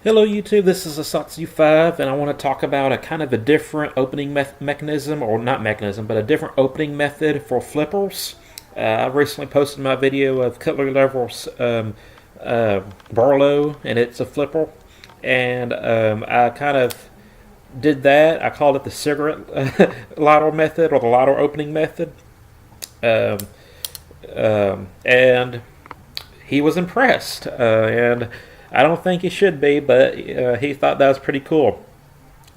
Hello YouTube, this is Asatsu5 and I want to talk about a kind of a different opening mechanism, or not mechanism, but a different opening method for flippers. I recently posted my video of Cutlery Level's Barlow, and it's a flipper. And I kind of did that. I called it the cigarette lighter method, or the lighter opening method. Um, and he was impressed. And I don't think he should be, but he thought that was pretty cool.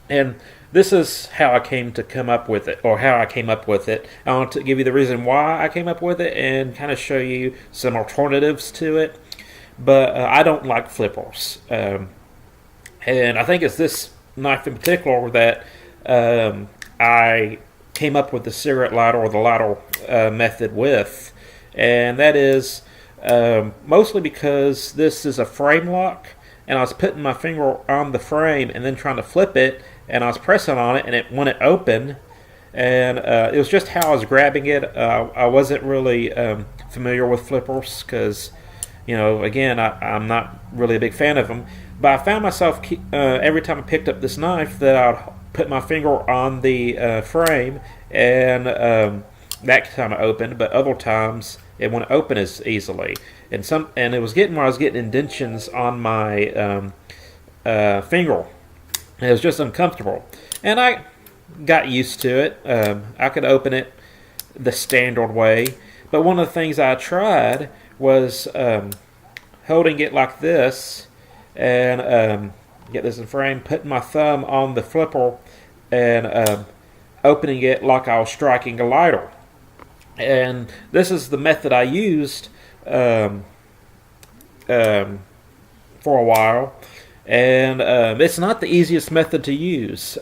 And this is how I came to come up with it, or how I came up with it. I want to give you the reason why I came up with it and kind of show you some alternatives to it. But I don't like flippers. And I think it's this knife in particular that I came up with the cigarette lighter, or the lighter method with. And that is mostly because this is a frame lock, and I was putting my finger on the frame and then trying to flip it, and I was pressing on it, and it wouldn't open. And it was just how I was grabbing it. I wasn't really familiar with flippers because, again, I'm not really a big fan of them. But I found myself every time I picked up this knife that I'd put my finger on the frame, and that time it opened, but other times it wouldn't open as easily. And it was getting where I was getting indentions on my finger. It was just uncomfortable, and I got used to it. I could open it the standard way, but one of the things I tried was holding it like this, and get this in frame, putting my thumb on the flipper, and opening it like I was striking a lighter. And this is the method I used for a while, and it's not the easiest method to use.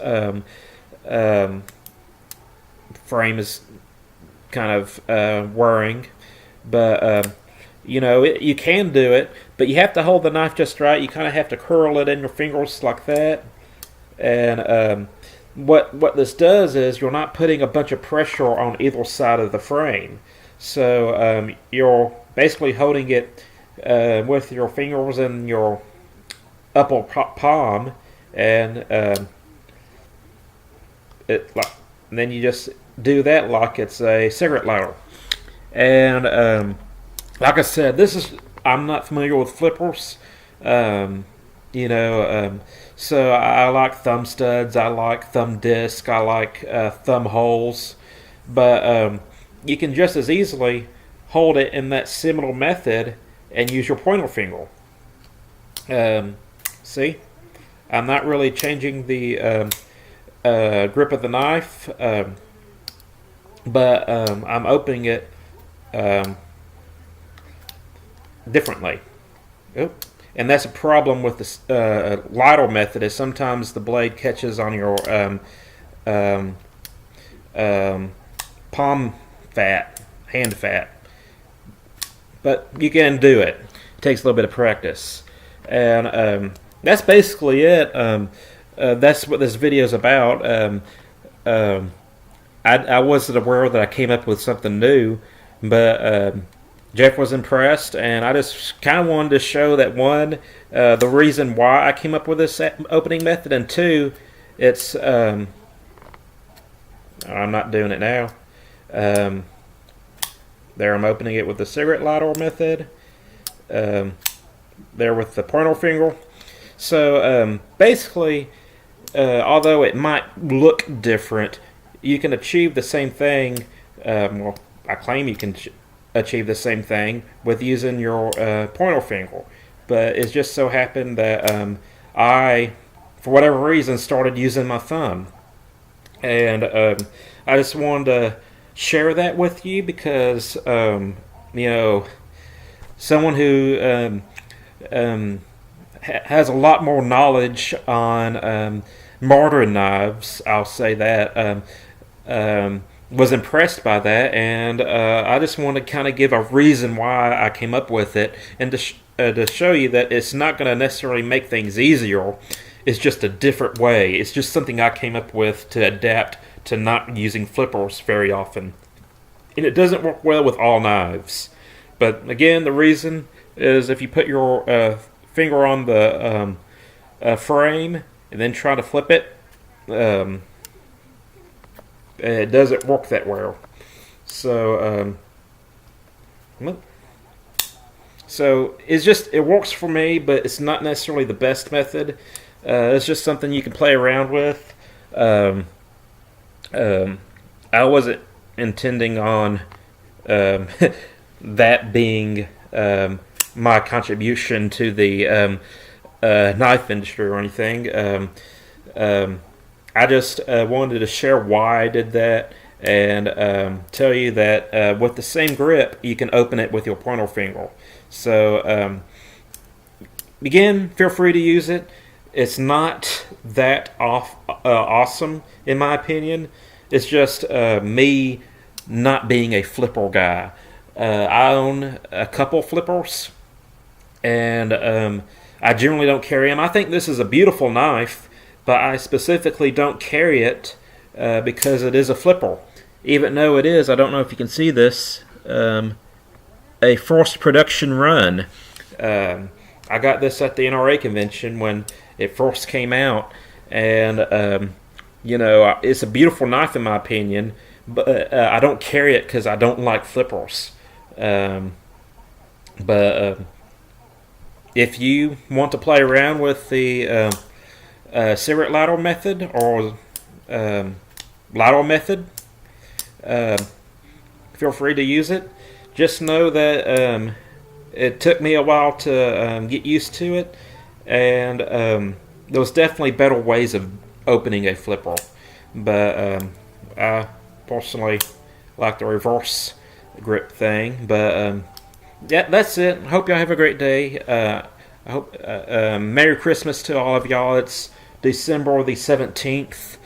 Frame is kind of worrying, but you can do it, but you have to hold the knife just right. You kind of have to curl it in your fingers like that, and what this does is you're not putting a bunch of pressure on either side of the frame. So you're basically holding it with your fingers in your upper palm, and and then you just do that like it's a cigarette lighter. And like I said, I'm not familiar with flippers. So I like thumb studs, I like thumb disc, I like thumb holes, but you can just as easily hold it in that similar method and use your pointer finger. See, I'm not really changing the grip of the knife, but I'm opening it differently. Oop. And that's a problem with the lighter method, is sometimes the blade catches on your palm fat, hand fat. But you can do it. It takes a little bit of practice. And that's basically it. That's what this video is about. I wasn't aware that I came up with something new, but Jeff was impressed, and I just kind of wanted to show that, one, the reason why I came up with this opening method, and two, it's I'm not doing it now. There, I'm opening it with the cigarette lighter method. There with the pointer finger. So basically, although it might look different, you can achieve the same thing. Well, I claim you can achieve the same thing with using your pointer finger, but it just so happened that I, for whatever reason, started using my thumb, and I just wanted to share that with you because someone who has a lot more knowledge on modern knives, I'll say that, was impressed by that, and I just want to kind of give a reason why I came up with it, and to show you that it's not going to necessarily make things easier. It's just a different way. It's just something I came up with to adapt to not using flippers very often. And it doesn't work well with all knives. But again, the reason is if you put your finger on the frame and then try to flip it, it doesn't work that well. So it works for me, but it's not necessarily the best method. It's just something you can play around with. I wasn't intending on that being my contribution to the knife industry or anything. I just wanted to share why I did that and tell you that with the same grip, you can open it with your pointer finger. So, again, feel free to use it. It's not that awesome, in my opinion. It's just me not being a flipper guy. I own a couple flippers, and I generally don't carry them. I think this is a beautiful knife, but I specifically don't carry it because it is a flipper. Even though it is, I don't know if you can see this, a forced production run. I got this at the NRA convention when it first came out, and it's a beautiful knife in my opinion, but I don't carry it because I don't like flippers. But if you want to play around with the cigarette lighter method or lighter method, feel free to use it. Just know that it took me a while to get used to it, and there was definitely better ways of opening a flipper. But I personally like the reverse grip thing. But yeah, that's it. I hope y'all have a great day. I hope Merry Christmas to all of y'all. It's December the 17th.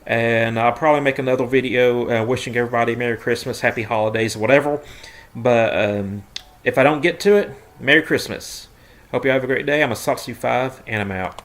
And I'll probably make another video wishing everybody Merry Christmas, Happy Holidays, whatever. But if I don't get to it, Merry Christmas. Hope you have a great day. I'm a Soxy5, and I'm out.